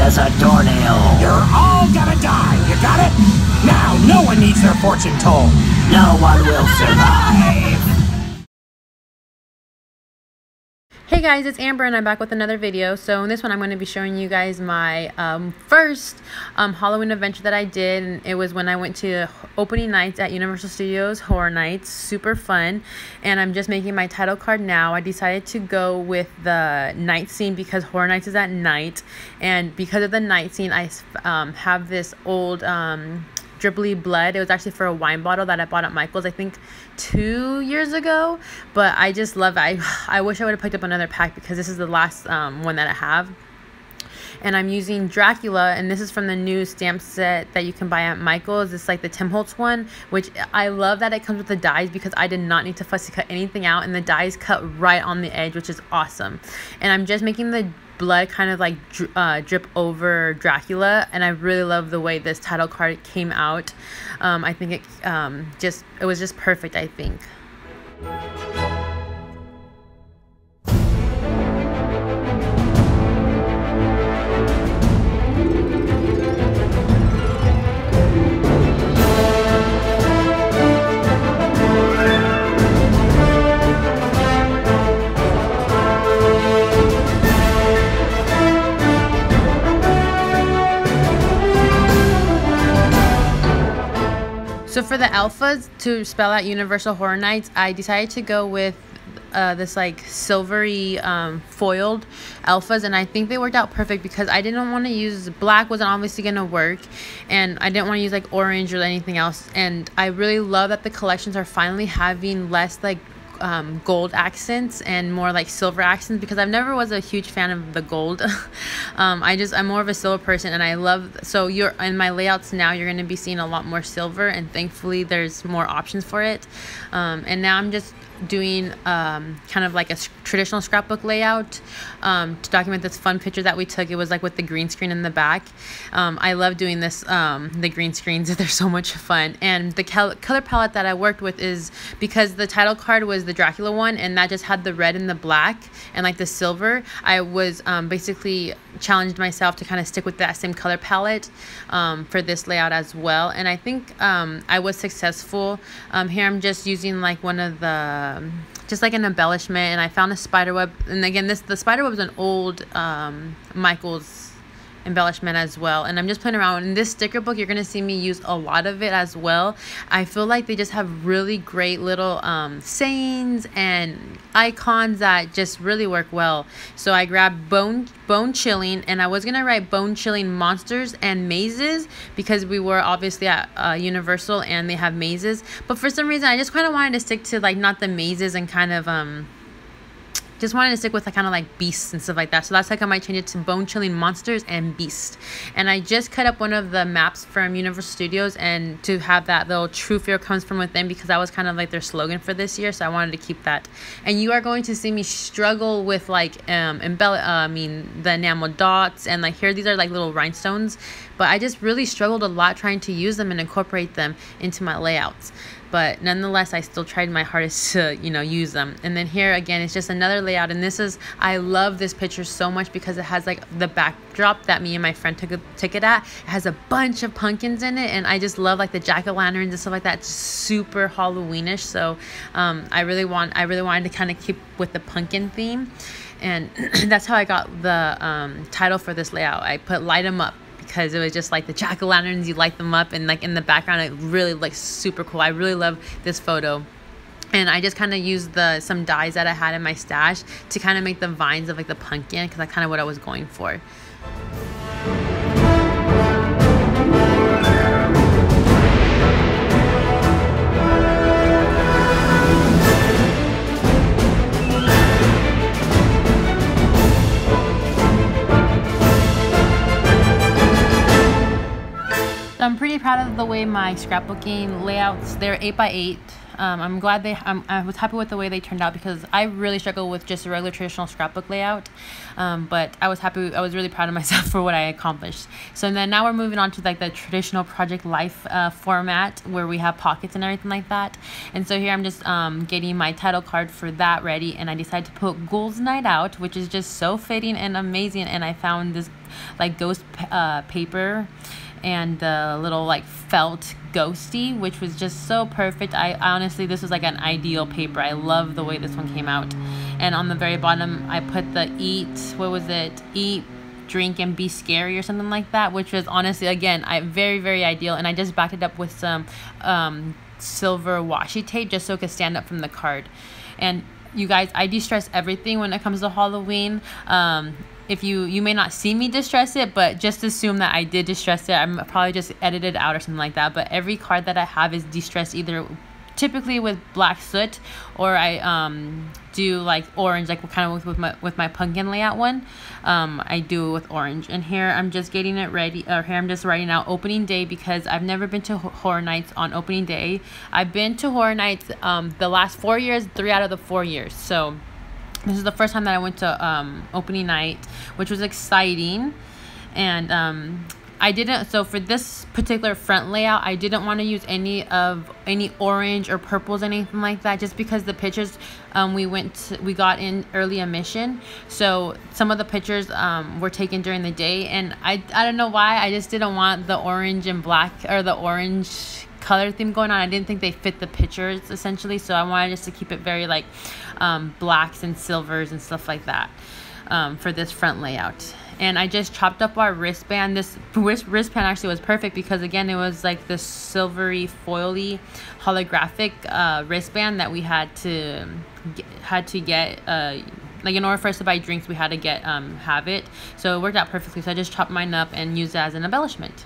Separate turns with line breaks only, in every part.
as a doornail.
You're all gonna die, you got it? Now, no one needs their fortune told.
No one will survive.
Hey guys, it's Amber and I'm back with another video. So in this one I'm going to be showing you guys my first Halloween adventure that I did, and it was when I went to opening nights at Universal Studios Horror Nights. Super fun. And I'm just making my title card now. I decided to go with the night scene because Horror Nights is at night, and because of the night scene I have this old dribbly blood. It was actually for a wine bottle that I bought at Michael's, I think 2 years ago, but I just love it. I wish I would have picked up another pack because this is the last one that I have. And I'm using Dracula, and this is from the new stamp set that you can buy at Michael's. It's like the Tim Holtz one, which I love that it comes with the dies because I did not need to fussy cut anything out, and the dies cut right on the edge, which is awesome. And I'm just making the blood kind of like drip over Dracula, and I really love the way this title card came out. I think it was just perfect, I think. So for the alphas, to spell out Universal Horror Nights, I decided to go with this like silvery foiled alphas, and I think they worked out perfect because I didn't want to use black, wasn't obviously gonna work, and I didn't want to use like orange or anything else. And I really love that the collections are finally having less like gold accents and more like silver accents, because I've never was a huge fan of the gold. I'm more of a silver person, and I love, so you're in my layouts now you're going to be seeing a lot more silver, and thankfully there's more options for it. And now I'm just doing kind of like a traditional scrapbook layout to document this fun picture that we took. It was like with the green screen in the back. I love doing this, the green screens, they're so much fun. And the color palette that I worked with is, because the title card was the Dracula one and that just had the red and the black and like the silver, I was basically challenged myself to kind of stick with that same color palette for this layout as well, and I think I was successful. Here I'm just using like one of the just like an embellishment, and I found a spider web, and again the spider web is an old Michael's embellishment as well, and I'm just playing around. In this sticker book you're gonna see me use a lot of it as well. I feel like they just have really great little sayings and icons that just really work well. So I grabbed bone chilling, and I was gonna write bone chilling monsters and mazes because we were obviously at Universal and they have mazes, but for some reason I just kind of wanted to stick to like not the mazes, and kind of just wanted to stick with kind of like beasts and stuff like that. So that's like I might change it to bone chilling monsters and beasts. And I just cut up one of the maps from Universal Studios, and to have that little true fear comes from within, because that was kind of like their slogan for this year, so I wanted to keep that. And you are going to see me struggle with like the enamel dots, and like here these are like little rhinestones, but I just really struggled a lot trying to use them and incorporate them into my layouts. But nonetheless, I still tried my hardest to, use them. And then here again, it's just another layout. And this is, I love this picture so much because it has like the backdrop that me and my friend took it at. It has a bunch of pumpkins in it, and I just love like the jack-o'-lanterns and stuff like that. It's super Halloweenish. So I really wanted to kind of keep with the pumpkin theme, and that's how I got the title for this layout. I put light 'em up, because it was just like the jack-o'-lanterns, you light them up, and like in the background it really looks super cool. I really love this photo. And I just kind of used some dies that I had in my stash to kind of make the vines of like the pumpkin, because that's kind of what I was going for. So I'm pretty proud of the way my scrapbooking layouts, they're 8x8. I'm glad I was happy with the way they turned out, because I really struggle with just a regular traditional scrapbook layout. But I was happy. I was really proud of myself for what I accomplished. So then now we're moving on to like the traditional Project Life format, where we have pockets and everything like that. And so here I'm just getting my title card for that ready, and I decided to put Ghouls Night Out, which is just so fitting and amazing. And I found this like ghost paper and the little like felt ghosty, which was just so perfect. I honestly, this was like an ideal paper. I love the way this one came out. And on the very bottom I put the eat, drink, and be scary or something like that, which was honestly, again, very ideal. And I just backed it up with some silver washi tape just so it could stand up from the card. And you guys, I de-stress everything when it comes to Halloween. If you may not see me distress it, but just assume that I did distress it. I'm probably just edited out or something like that. But every card that I have is distressed either typically with black soot, or I do like orange, like kind of with my pumpkin layout one. I do it with orange. And here I'm just getting it ready, or here I'm just writing out opening day, because I've never been to Horror Nights on opening day. I've been to Horror Nights the last 4 years, 3 out of the 4 years. So this is the first time that I went to opening night, which was exciting. And I didn't, so for this particular front layout, I didn't want to use any orange or purples, anything like that, just because the pictures we got in early admission. So some of the pictures were taken during the day, and I don't know why, I just didn't want the orange and black, or the orange color theme going on. I didn't think they fit the pictures essentially, so I wanted just to keep it very like blacks and silvers and stuff like that for this front layout. And I just chopped up our wristband. This wristband actually was perfect, because again, it was like the silvery foily holographic wristband that we had to get like in order for us to buy drinks, we had to have it. So it worked out perfectly. So I just chopped mine up and used it as an embellishment.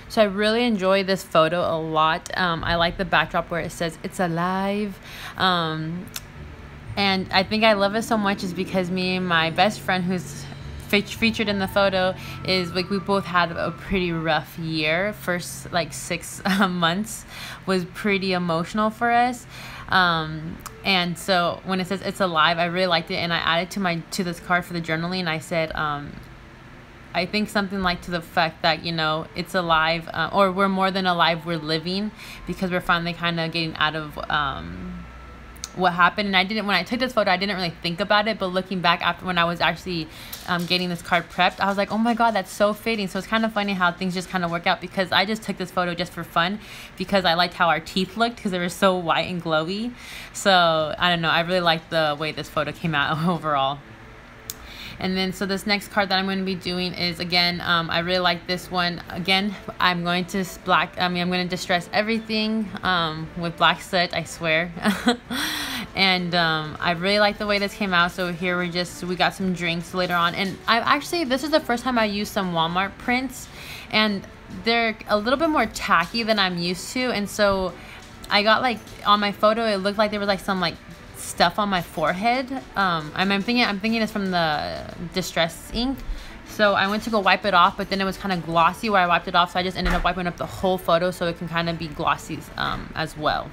So I really enjoy this photo a lot. I like the backdrop where it says "It's alive," and I think I love it so much is because me and my best friend, who's featured in the photo, is like we both had a pretty rough year. First like 6 months was pretty emotional for us. And so when it says "It's alive," I really liked it, and I added to this card for the journaling. And I said, I think something like to the fact that, you know, it's alive, or we're more than alive, we're living, because we're finally kind of getting out of what happened. And when I took this photo, I didn't really think about it, but looking back after, when I was actually getting this card prepped, I was like, oh my god, that's so fitting. So it's kind of funny how things just kind of work out, because I just took this photo just for fun, because I liked how our teeth looked, because they were so white and glowy. So I don't know, I really liked the way this photo came out overall. And then, so this next card that I'm going to be doing is, again, I really like this one. Again, I'm going to I'm going to distress everything with black soot, I swear. And I really like the way this came out. So here we got some drinks later on. And this is the first time I used some Walmart prints. And they're a little bit more tacky than I'm used to. And so I got, like, on my photo, it looked like there was like some like stuff on my forehead. I'm thinking it's from the distress ink. So I went to go wipe it off, but then it was kind of glossy where I wiped it off, so I just ended up wiping up the whole photo so it can kind of be glossy as well.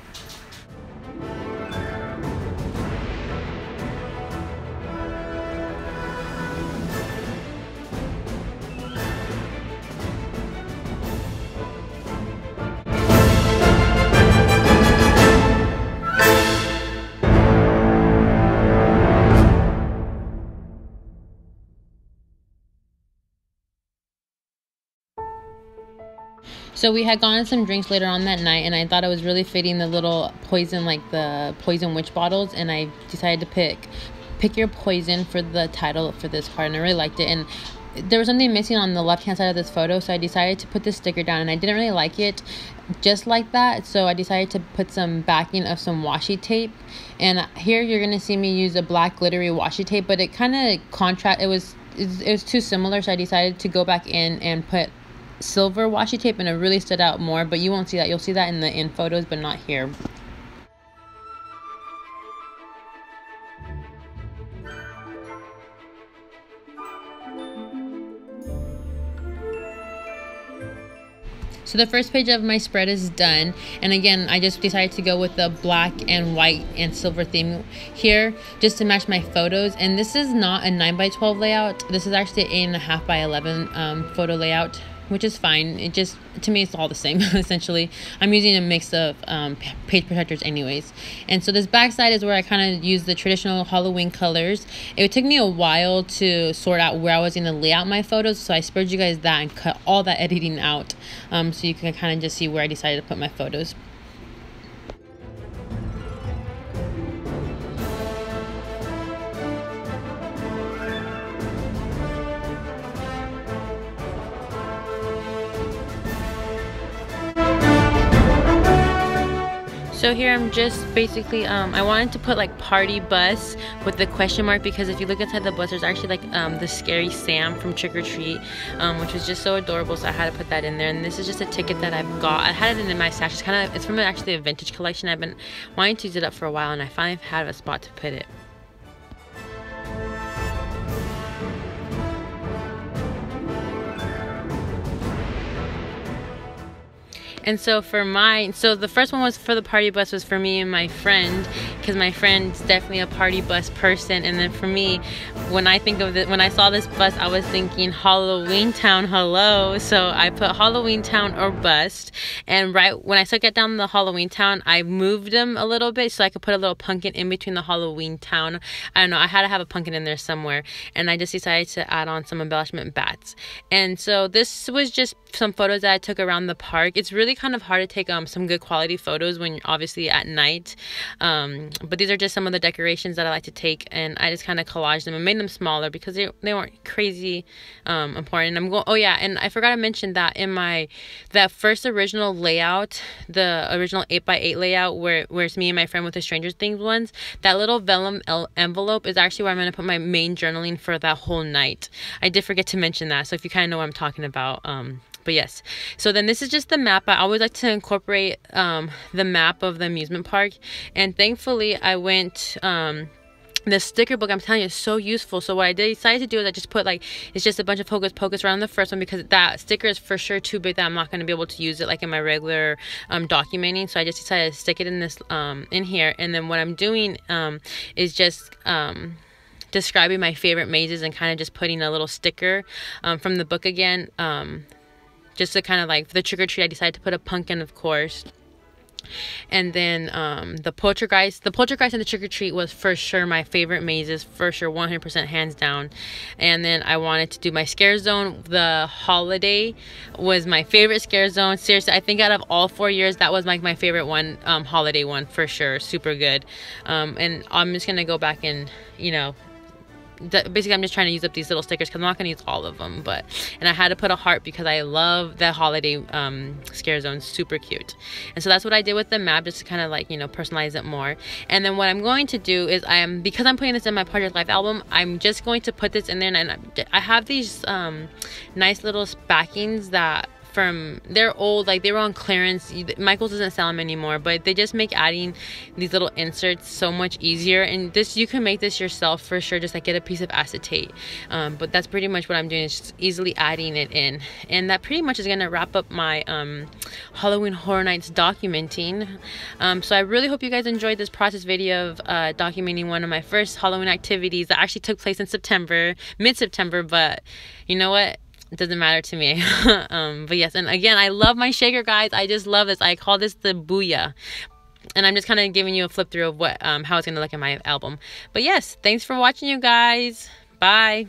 So we had gotten some drinks later on that night, and I thought it was really fitting, the little poison, like the poison witch bottles, and I decided to pick Pick Your Poison for the title for this card, and I really liked it. And there was something missing on the left-hand side of this photo, so I decided to put this sticker down, and I didn't really like it just like that, so I decided to put some backing of some washi tape. And here you're gonna see me use a black glittery washi tape, but it kind of it was too similar, so I decided to go back in and put silver washi tape, and it really stood out more. But you won't see that. You'll see that in the photos, but not here. So the first page of my spread is done, and again I just decided to go with the black and white and silver theme here just to match my photos. And this is not a 9x12 layout, this is actually an 8.5x11 photo layout, which is fine. It just, to me, it's all the same essentially. I'm using a mix of page protectors anyways. And so this back side is where I kind of use the traditional Halloween colors. It took me a while to sort out where I was going to lay out my photos, so I spared you guys that and cut all that editing out, so you can kind of just see where I decided to put my photos. So here I'm just basically, I wanted to put like party bus with the question mark, because if you look inside the bus, there's actually like the scary Sam from Trick or Treat, which was just so adorable, so I had to put that in there. And this is just a ticket that I've got. I had it in my stash. It's from actually a vintage collection. I've been wanting to use it up for a while, and I finally had a spot to put it. And so the first one was for the party bus, was for me and my friend, because my friend's definitely a party bus person. And then for me, when I saw this bus, I was thinking Halloween Town, hello. So I put Halloween Town or bust. And right when I took it down the Halloween Town, I moved them a little bit so I could put a little pumpkin in between the Halloween Town. I don't know, I had to have a pumpkin in there somewhere. And I just decided to add on some embellishment bats. And so this was just some photos that I took around the park. It's really kind of hard to take some good quality photos when you're obviously at night, but these are just some of the decorations that I like to take, and I just kind of collaged them and made them smaller because they weren't crazy important. Oh yeah, and I forgot to mention that in that first original layout, the original 8x8 layout where it's me and my friend with the Stranger Things ones, that little vellum envelope is actually where I'm going to put my main journaling for that whole night. I did forget to mention that, so if you kind of know what I'm talking about, but yes. So then this is just the map. I always like to incorporate the map of the amusement park, and thankfully I went the sticker book, I'm telling you, is so useful. So what I decided to do is I just put it's just a bunch of hocus pocus around the first one, because that sticker is for sure too big that I'm not going to be able to use it like in my regular documenting. So I just decided to stick it in this in here, and then what I'm doing is just describing my favorite mazes and kind of just putting a little sticker from the book again, just to kind of like, for the trick or treat I decided to put a pumpkin, of course. And then the poltergeist and the trick or treat was for sure my favorite mazes, for sure, 100% hands down. And then I wanted to do my scare zone. The holiday was my favorite scare zone. Seriously, I think out of all 4 years, that was like my favorite one, holiday one for sure, super good. And I'm just gonna go back and, you know, basically I'm just trying to use up these little stickers because I'm not going to use all of them, and I had to put a heart because I love that holiday scare zone, super cute. And so that's what I did with the map, just to kind of like, you know, personalize it more. And then what I'm going to do is because I'm putting this in my Part of Life album, I'm just going to put this in there, and I have these nice little backings that they're old, like they were on clearance. Michael's doesn't sell them anymore, but they just make adding these little inserts so much easier. And this, you can make this yourself for sure, just like get a piece of acetate, but that's pretty much what I'm doing, is just easily adding it in. And that pretty much is going to wrap up my Halloween Horror Nights documenting. So I really hope you guys enjoyed this process video of documenting one of my first Halloween activities that actually took place in mid-September, but you know what, it doesn't matter to me. But yes, and again, I love my shaker, guys. I just love this. I call this the Booyah. And I'm just kind of giving you a flip through of what how it's going to look in my album. But yes, thanks for watching, you guys. Bye.